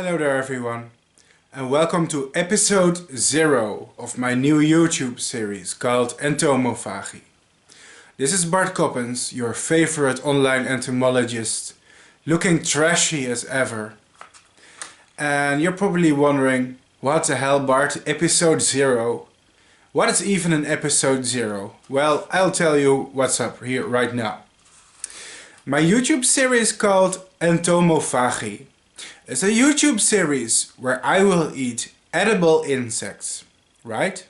Hello there everyone, and welcome to episode 0 of my new YouTube series called Entomophagy. This is Bart Coppens, your favorite online entomologist, looking trashy as ever. And you're probably wondering, what the hell Bart, episode 0? What is even an episode 0? Well, I'll tell you what's up here right now. My YouTube series called Entomophagy. It's a YouTube series where I will eat edible insects, right?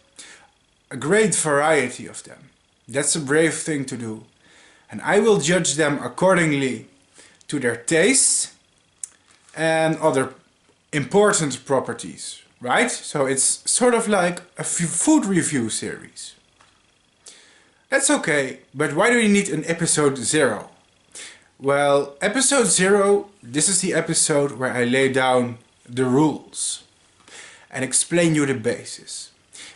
A great variety of them. That's a brave thing to do. And I will judge them accordingly to their taste and other important properties, right? So it's sort of like a food review series. That's okay, but why do you need an episode 0? Well, episode 0, this is the episode where I lay down the rules and explain you the basis.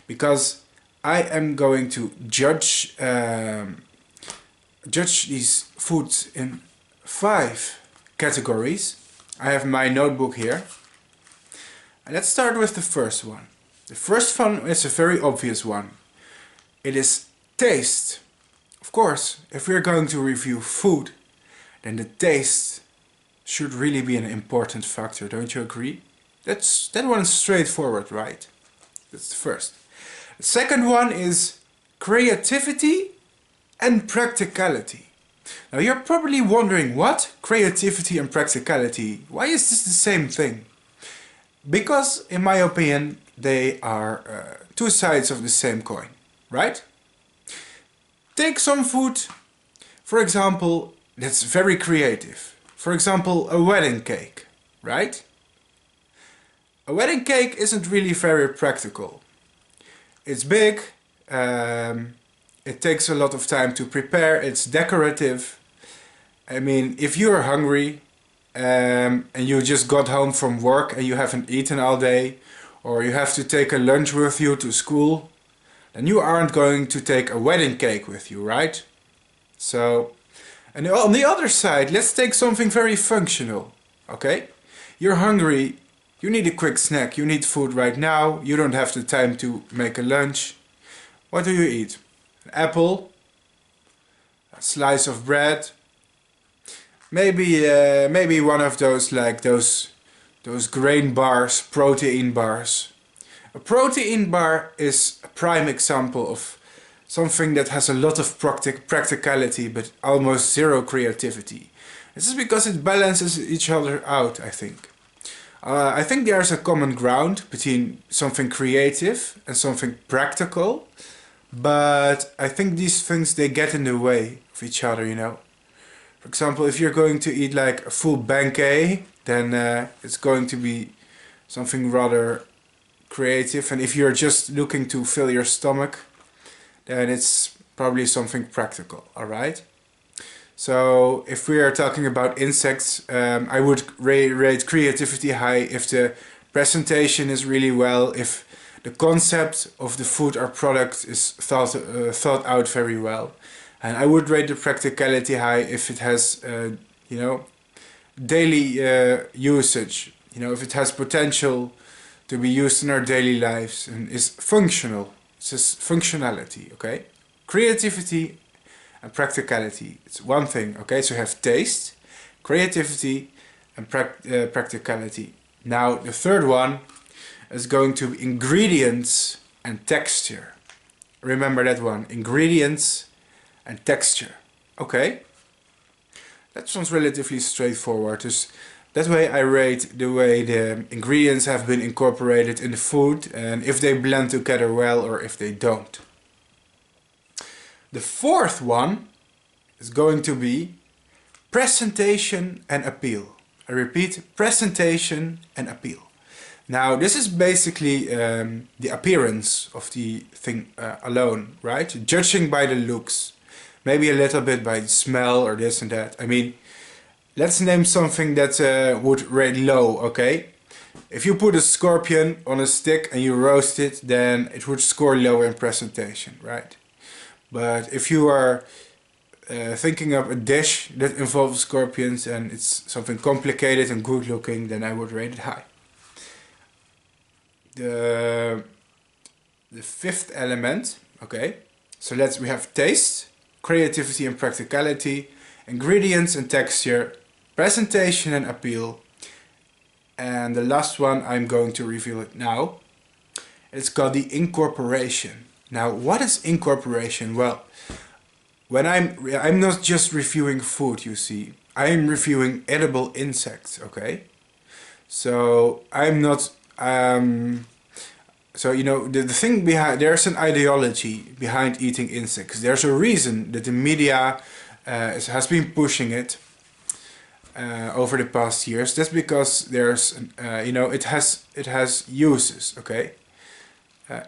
Because I am going to judge these foods in 5 categories. I have my notebook here. And let's start with the first one. The first one is a very obvious one. It is taste. Of course, if we're going to review food, then the taste should really be an important factor, don't you agree? That one's straightforward, right? That's the first. The second one is creativity and practicality. Now you're probably wondering, what? Creativity and practicality? Why is this the same thing? Because, in my opinion, they are 2 sides of the same coin, right? Take some food, for example, that's very creative. For example, a wedding cake, right? A wedding cake isn't really very practical. It's big, it takes a lot of time to prepare, it's decorative. I mean, if you're hungry and you just got home from work and you haven't eaten all day, or you have to take a lunch with you to school, then you aren't going to take a wedding cake with you, right? And on the other side, let's take something very functional, okay? You're hungry, you need a quick snack, you need food right now, you don't have the time to make a lunch. What do you eat? An apple, a slice of bread, maybe one of those, like those grain bars, protein bars. A protein bar is a prime example of something that has a lot of practicality but almost zero creativity. This is because it balances each other out, I think. I think there's a common ground between something creative and something practical, but I think these things, they get in the way of each other, you know. For example, if you're going to eat like a full banquet, then it's going to be something rather creative, and if you're just looking to fill your stomach, then it's probably something practical, alright? So if we are talking about insects, I would rate creativity high if the presentation is really well, if the concept of the food or product is thought out very well. And I would rate the practicality high if it has, you know, daily usage. You know, if it has potential to be used in our daily lives and is functional. It's just functionality, okay? Creativity and practicality. It's one thing, okay? So you have taste, creativity and practicality. Now the third one is going to be ingredients and texture. Remember that one, ingredients and texture. Okay? That sounds relatively straightforward. Just that way I rate the way the ingredients have been incorporated in the food and if they blend together well or if they don't. The fourth one is going to be presentation and appeal. I repeat, presentation and appeal. Now this is basically the appearance of the thing alone, right? Judging by the looks, maybe a little bit by the smell or this and that. I mean, let's name something that would rate low, okay? If you put a scorpion on a stick and you roast it, then it would score low in presentation, right? But if you are thinking of a dish that involves scorpions and it's something complicated and good looking, then I would rate it high. the fifth element. Okay, so we have taste, creativity and practicality, ingredients and texture, presentation and appeal, and the last one I'm going to reveal it now. It's called the incorporation. Now, what is incorporation? Well, when I'm not just reviewing food, you see, I'm reviewing edible insects. Okay, so I'm not. So you know the thing behind, there's an ideology behind eating insects. There's a reason that the media has been pushing it over the past years. That's because there's you know, it has uses. Okay,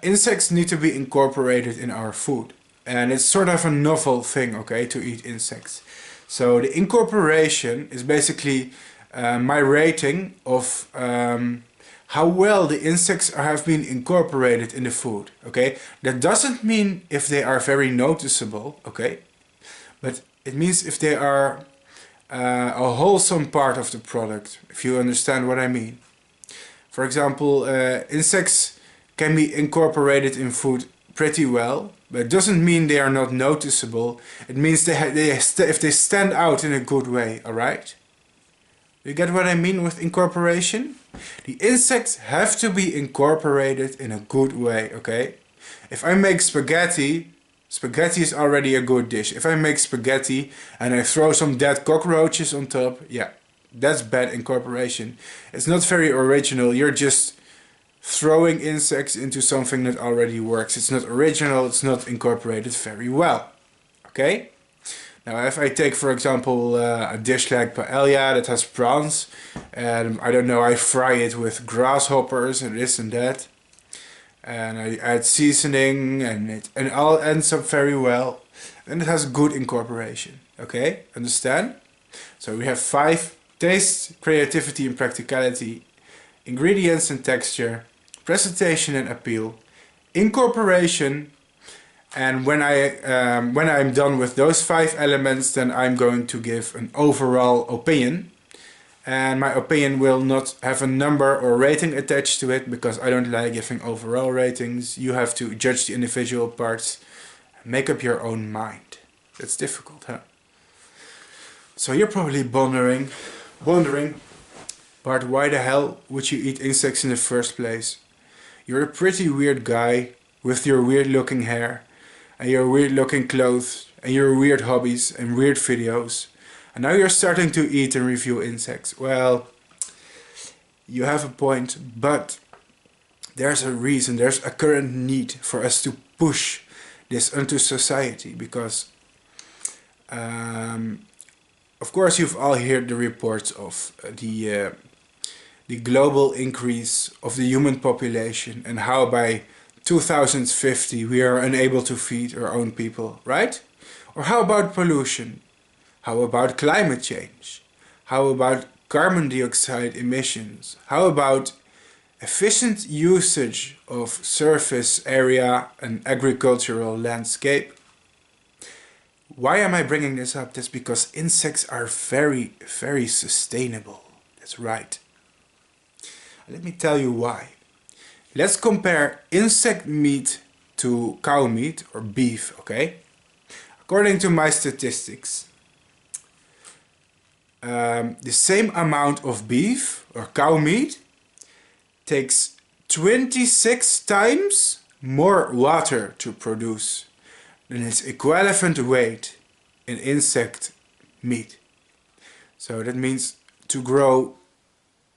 insects need to be incorporated in our food, and it's sort of a novel thing. Okay, to eat insects. So the incorporation is basically my rating of how well the insects have been incorporated in the food. Okay, that doesn't mean if they are very noticeable. Okay, but it means if they are a wholesome part of the product, if you understand what I mean. For example, insects can be incorporated in food pretty well, but it doesn't mean they are not noticeable. It means if they stand out in a good way. All right, you get what I mean with incorporation? The insects have to be incorporated in a good way. Okay, if I make spaghetti, spaghetti is already a good dish. If I make spaghetti and I throw some dead cockroaches on top, yeah, that's bad incorporation. It's not very original. You're just throwing insects into something that already works. It's not original, it's not incorporated very well. Okay? Now if I take for example a dish like paella that has prawns, and I don't know, I fry it with grasshoppers and this and that, and I add seasoning and it all ends up very well, and it has good incorporation. Okay? Understand? So we have 5: taste, creativity and practicality, ingredients and texture, presentation and appeal, incorporation, and when I'm done with those 5 elements, then I'm going to give an overall opinion. And my opinion will not have a number or rating attached to it, because I don't like giving overall ratings. You have to judge the individual parts, make up your own mind. That's difficult, huh? So you're probably wondering, Bart, why the hell would you eat insects in the first place? You're a pretty weird guy with your weird looking hair and your weird looking clothes and your weird hobbies and weird videos, and now you're starting to eat and review insects. Well, you have a point, but there's a reason, there's a current need for us to push this into society, because of course you've all heard the reports of the global increase of the human population, and how by 2050 we are unable to feed our own people, right? Or how about pollution? How about climate change? How about carbon dioxide emissions? How about efficient usage of surface area and agricultural landscape? Why am I bringing this up? That's because insects are very, very sustainable. That's right. Let me tell you why. Let's compare insect meat to cow meat or beef, okay? According to my statistics, the same amount of beef or cow meat takes 26 times more water to produce than its equivalent weight in insect meat. So that means to grow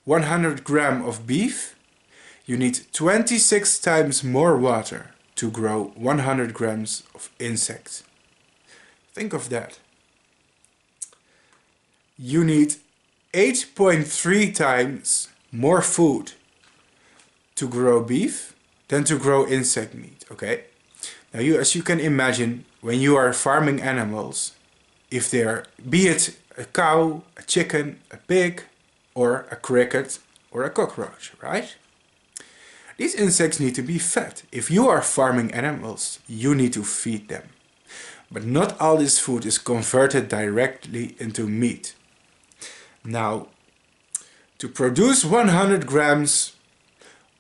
100 grams of beef, you need 26 times more water to grow 100 grams of insect. Think of that. You need 8.3 times more food to grow beef than to grow insect meat, okay? Now, as you can imagine, when you are farming animals, if they are, be it a cow, a chicken, a pig, or a cricket, or a cockroach, right? These insects need to be fed. If you are farming animals, you need to feed them. But not all this food is converted directly into meat. Now, to produce 100 grams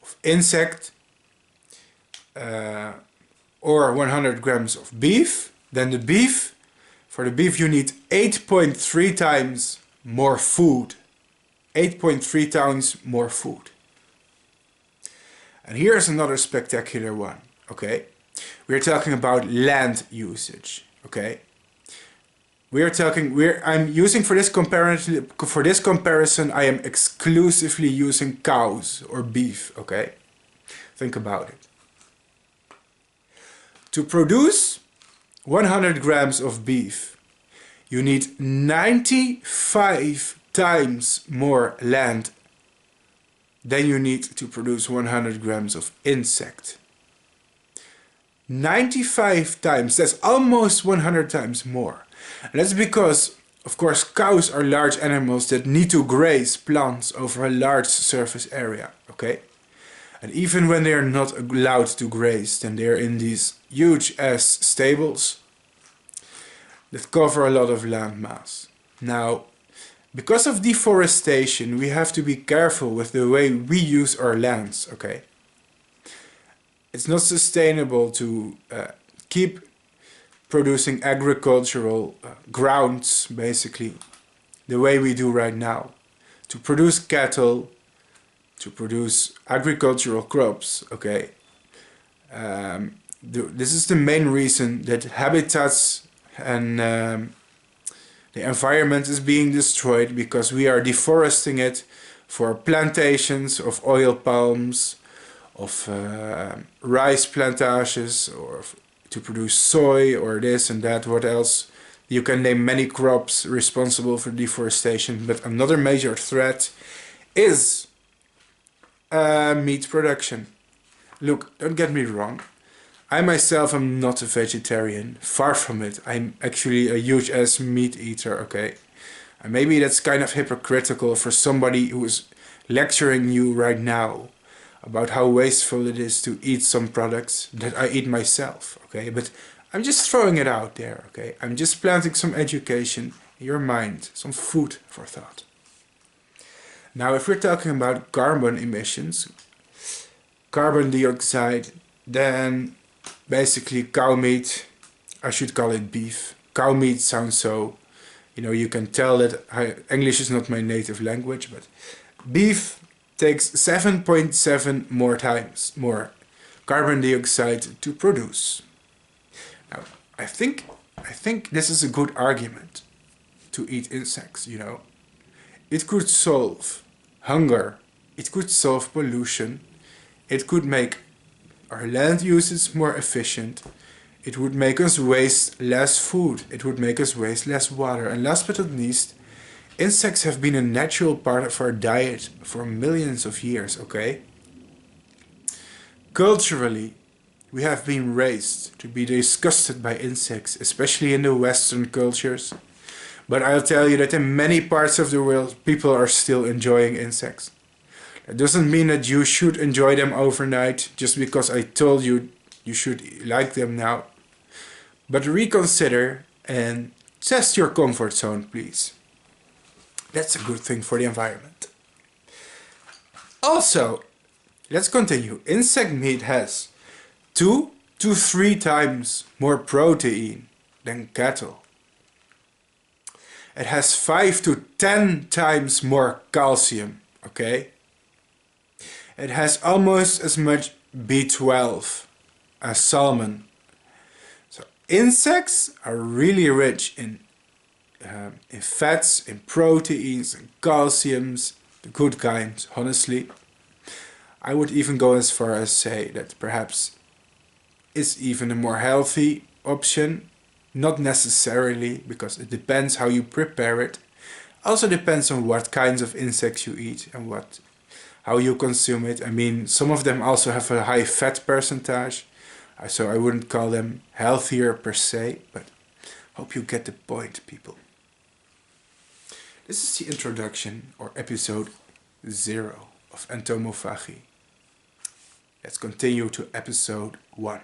of of insect or 100 grams of beef, then for the beef you need 8.3 times more food. 8.3 times more food. And here's another spectacular one, okay? We're talking about land usage, okay? I'm using for this comparison, I am exclusively using cows or beef, okay? Think about it. To produce 100 grams of beef, you need 95 times more land than you need to produce 100 grams of insect. 95 times, that's almost 100 times more. And that's because, of course, cows are large animals that need to graze plants over a large surface area, okay? And even when they are not allowed to graze, then they're in these huge ass stables that cover a lot of land mass. Now, because of deforestation, we have to be careful with the way we use our lands, okay? It's not sustainable to keep producing agricultural grounds, basically, the way we do right now. To produce cattle, to produce agricultural crops, okay? This is the main reason that habitats and the environment is being destroyed, because we are deforesting it for plantations of oil palms, of rice plantations, or to produce soy or this and that, what else. You can name many crops responsible for deforestation, but another major threat is meat production. Look, don't get me wrong. I myself am not a vegetarian, far from it. I'm actually a huge ass meat eater, okay? And maybe that's kind of hypocritical for somebody who is lecturing you right now about how wasteful it is to eat some products that I eat myself, okay? But I'm just throwing it out there, okay? I'm just planting some education in your mind, some food for thought. Now, if we're talking about carbon emissions, carbon dioxide, then basically cow meat, I should call it beef. Cow meat sounds so, you can tell that English is not my native language, but beef takes 7.7 more times more carbon dioxide to produce. Now, I think this is a good argument to eat insects, It could solve hunger, it could solve pollution, it could make our land usage more efficient, it would make us waste less food, it would make us waste less water, and last but not least, insects have been a natural part of our diet for millions of years, okay? Culturally, we have been raised to be disgusted by insects, especially in the Western cultures. But I'll tell you that in many parts of the world, people are still enjoying insects. That doesn't mean that you should enjoy them overnight just because I told you you should like them now. But reconsider and test your comfort zone, please. That's a good thing for the environment. Also, let's continue. Insect meat has 2 to 3 times more protein than cattle. It has 5 to 10 times more calcium, okay? It has almost as much B12 as salmon. So insects are really rich in fats, in proteins, in calciums, the good kind, honestly. I would even go as far as say that perhaps it's even a more healthy option. Not necessarily, because it depends how you prepare it. Also depends on what kinds of insects you eat and how you consume it. I mean, some of them also have a high fat percentage, so I wouldn't call them healthier per se, but hope you get the point, people. This is the introduction, or episode 0 of Entomophagy. Let's continue to episode 1.